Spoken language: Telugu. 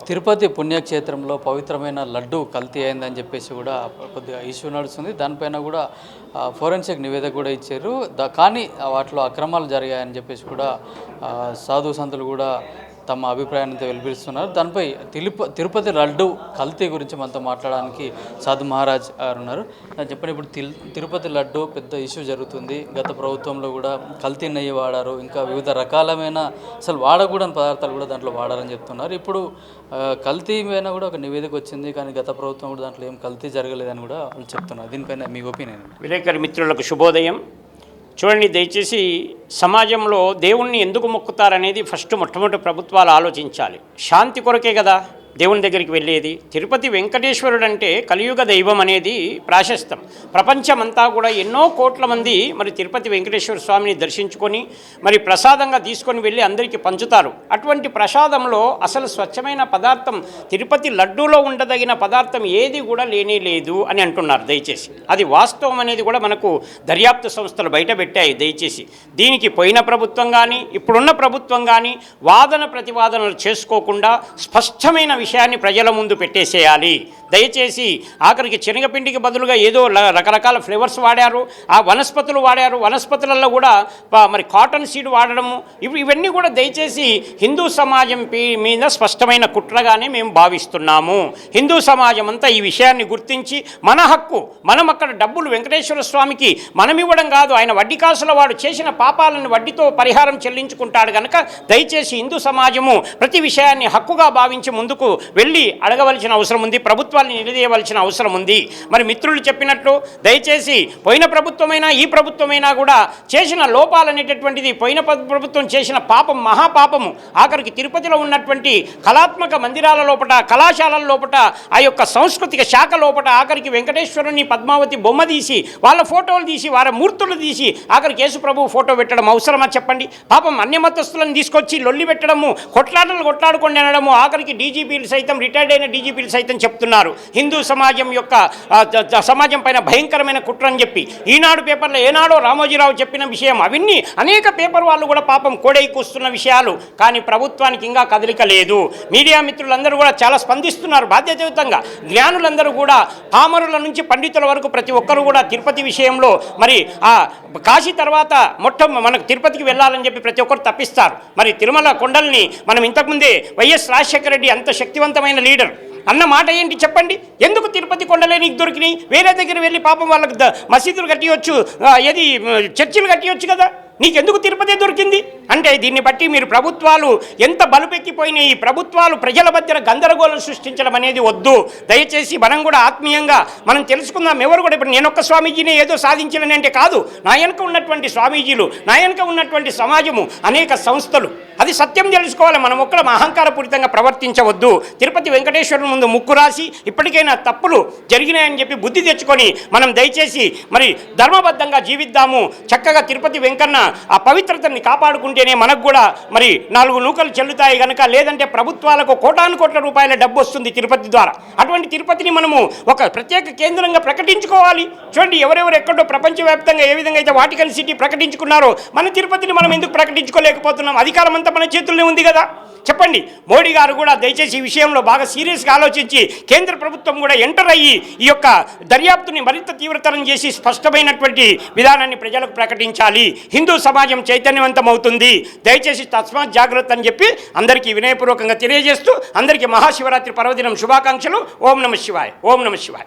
తిరుపతి పుణ్యక్షేత్రంలో పవిత్రమైన లడ్డు కల్తీ అయిందని చెప్పేసి కూడా కొద్దిగా ఇష్యూ నడుస్తుంది. దానిపైన కూడా ఫోరెన్సిక్ నివేదిక కూడా ఇచ్చారు. కానీ వాటిలో అక్రమాలు జరిగాయని చెప్పేసి కూడా సాధు సంతులు కూడా తమ అభిప్రాయాన్ని వెలిపిస్తున్నారు. దానిపై తిరుపతి లడ్డు కల్తీ గురించి మనతో మాట్లాడడానికి సాధు మహారాజ్ గారు ఉన్నారు. చెప్పండి, ఇప్పుడు తిరుపతి లడ్డు పెద్ద ఇష్యూ జరుగుతుంది. గత ప్రభుత్వంలో కూడా కల్తీ నెయ్యి వాడారు, ఇంకా వివిధ రకాలమైన అసలు వాడకూడని పదార్థాలు కూడా దాంట్లో వాడారని చెప్తున్నారు. ఇప్పుడు కల్తీ పైన కూడా ఒక నివేదిక వచ్చింది, కానీ గత ప్రభుత్వం కూడా దాంట్లో ఏం కల్తీ జరగలేదని కూడా వాళ్ళు చెప్తున్నారు. దీనిపైన మీ ఒపీనియన్? విలేకరి మిత్రులకు శుభోదయం. చూడండి, దయచేసి సమాజంలో దేవుణ్ణి ఎందుకు మొక్కుతారనేది మొట్టమొదటి ప్రభుత్వాలు ఆలోచించాలి. శాంతి కొరకే కదా దేవుని దగ్గరికి వెళ్ళేది. తిరుపతి వెంకటేశ్వరుడు అంటే కలియుగ దైవం అనేది ప్రాశస్తం. ప్రపంచమంతా కూడా ఎన్నో కోట్ల మంది మరి తిరుపతి వెంకటేశ్వర స్వామిని దర్శించుకొని మరి ప్రసాదంగా తీసుకొని వెళ్ళి అందరికీ పంచుతారు. అటువంటి ప్రసాదంలో అసలు స్వచ్ఛమైన పదార్థం తిరుపతి లడ్డూలో ఉండదగిన పదార్థం ఏది కూడా లేనే లేదు అని అంటున్నారు. దయచేసి అది వాస్తవం అనేది కూడా మనకు దర్యాప్తు సంస్థలు బయట పెట్టాయి. దయచేసి దీనికి పోయిన ప్రభుత్వం కానీ ఇప్పుడున్న ప్రభుత్వం కానీ వాదన ప్రతివాదనలు చేసుకోకుండా స్పష్టమైన విషయాన్ని ప్రజల ముందు పెట్టేసేయాలి. దయచేసి ఆఖరికి శనగపిండికి బదులుగా ఏదో రకరకాల ఫ్లేవర్స్ వాడారు, ఆ వనస్పతులు వాడారు. వనస్పతులలో కూడా మరి కాటన్ సీడ్ వాడడము, ఇవన్నీ కూడా దయచేసి హిందూ సమాజం మీద స్పష్టమైన కుట్రగానే మేము భావిస్తున్నాము. హిందూ సమాజం అంతా ఈ విషయాన్ని గుర్తించి మన హక్కు, మనం అక్కడ డబ్బులు వెంకటేశ్వర స్వామికి మనం ఇవ్వడం కాదు, ఆయన వడ్డీ కాసుల వాడు చేసిన పాపాలను వడ్డీతో పరిహారం చెల్లించుకుంటాడు కనుక దయచేసి హిందూ సమాజము ప్రతి విషయాన్ని హక్కుగా భావించి ముందుకు వెళ్ళి అడగవలసిన అవసరం ఉంది, ప్రభుత్వాన్ని నిలదీయవలసిన అవసరం ఉంది. మరి మిత్రులు చెప్పినట్లు దయచేసి పోయిన ప్రభుత్వమైనా ఈ ప్రభుత్వమైనా కూడా చేసిన లోపాలనేటటువంటిది, పోయిన ప్రభుత్వం చేసిన పాపం మహాపాపము. ఆఖరికి తిరుపతిలో ఉన్నటువంటి కళాత్మక మందిరాల లోపట, కళాశాలల లోపట, ఆ యొక్క సాంస్కృతిక శాఖ లోపట ఆఖరికి వెంకటేశ్వరుని పద్మావతి బొమ్మ తీసి వాళ్ళ ఫోటోలు తీసి వారి మూర్తులు తీసి ఆఖరికి యేసు ప్రభు ఫోటో పెట్టడం అవసరమా చెప్పండి? పాపం అన్యమతస్తులను తీసుకొచ్చి లొల్లి పెట్టడము, కొట్లాడుకొని అనడము, ఆఖరికి డీజీపీలు సైతం, రిటైర్డ్ అయిన డీజీపీలు సైతం చెప్తున్నారు హిందూ సమాజం యొక్క సమాజం పైన భయంకరమైన కుట్ర అని చెప్పి. ఈనాడు పేపర్లో ఏనాడో రామోజీరావు చెప్పిన విషయం, అవన్నీ అనేక పేపర్ వాళ్ళు కూడా పాపం కోడై కూస్తున్న విషయాలు. కానీ ప్రభుత్వానికి ఇంకా కదలిక లేదు. మీడియా మిత్రులందరూ కూడా చాలా స్పందిస్తున్నారు బాధ్యతాయుతంగా. జ్ఞానులందరూ కూడా పామరుల నుంచి పండితుల వరకు ప్రతి ఒక్కరు కూడా తిరుపతి విషయంలో మరి ఆ కాశీ తర్వాత మనకు తిరుపతికి వెళ్ళాలని చెప్పి ప్రతి ఒక్కరు తప్పిస్తారు. మరి తిరుమల కొండల్ని మనం ఇంతకుముందే వైఎస్ రాజశేఖర రెడ్డి అంత శక్తివంతమైన లీడర్ అన్న మాట ఏంటి చెప్పండి? ఎందుకు తిరుపతి కొండలే నీకు దొరికినాయి? వేరే దగ్గర వెళ్ళి పాపం వాళ్ళకు మసీదులు కట్టియొచ్చు, ఏది చర్చిలు కట్టియొచ్చు కదా, నీకెందుకు తిరుపతి దొరికింది? అంటే దీన్ని బట్టి మీరు ప్రభుత్వాలు ఎంత బలుపెక్కిపోయినాయి. ఈ ప్రభుత్వాలు ప్రజల మధ్య గందరగోళం సృష్టించడం అనేది వద్దు. దయచేసి మనం కూడా ఆత్మీయంగా మనం తెలుసుకుందాం. ఎవరు కూడా ఇప్పుడు నేనొక్క స్వామీజీని ఏదో సాధించాలని అంటే కాదు, నా వెనుక ఉన్నటువంటి స్వామీజీలు, నా వెనుక ఉన్నటువంటి సమాజము, అనేక సంస్థలు, అది సత్యం తెలుసుకోవాలి. మనం ఒక్కడం అహంకారపూరితంగా ప్రవర్తించవద్దు. తిరుపతి వెంకటేశ్వరుని ముందు ముక్కు రాసి ఇప్పటికైనా తప్పులు జరిగినాయని చెప్పి బుద్ధి తెచ్చుకొని మనం దయచేసి మరి ధర్మబద్ధంగా జీవిద్దాము. చక్కగా తిరుపతి వెంకన్న ఆ పవిత్రతని కాపాడుకుంటేనే మనకు కూడా మరి 4 నూకలు చెల్లుతాయి కనుక. లేదంటే ప్రభుత్వాలకు కోటాను కోట్ల రూపాయల డబ్బు వస్తుంది తిరుపతి ద్వారా. అటువంటి తిరుపతిని మనము ఒక ప్రత్యేక కేంద్రంగా ప్రకటించుకోవాలి. చూడండి, ఎవరెవరు ఎక్కడో ప్రపంచవ్యాప్తంగా ఏ విధంగా అయితే వాటికన్ సిటీ ప్రకటించుకున్నారో మన తిరుపతిని మనం ఎందుకు ప్రకటించుకోలేకపోతున్నాం? అధికారం అంతా మన చేతుల్లో ఉంది కదా. చెప్పండి, మోడీ గారు కూడా దయచేసి ఈ విషయంలో బాగా సీరియస్గా ఆలోచించి కేంద్ర ప్రభుత్వం కూడా ఎంటర్ అయ్యి ఈ యొక్క దర్యాప్తుని మరింత తీవ్రతరం చేసి స్పష్టమైనటువంటి విధానాన్ని ప్రజలకు ప్రకటించాలి. హిందూ సమాజం చైతన్యవంతం అవుతుంది. దయచేసి తస్మాత్ జాగ్రత్త అని చెప్పి అందరికీ వినయపూర్వకంగా తెలియజేస్తూ అందరికీ మహాశివరాత్రి పర్వదినం శుభాకాంక్షలు. ఓం నమః శివాయ. ఓం నమః శివాయ.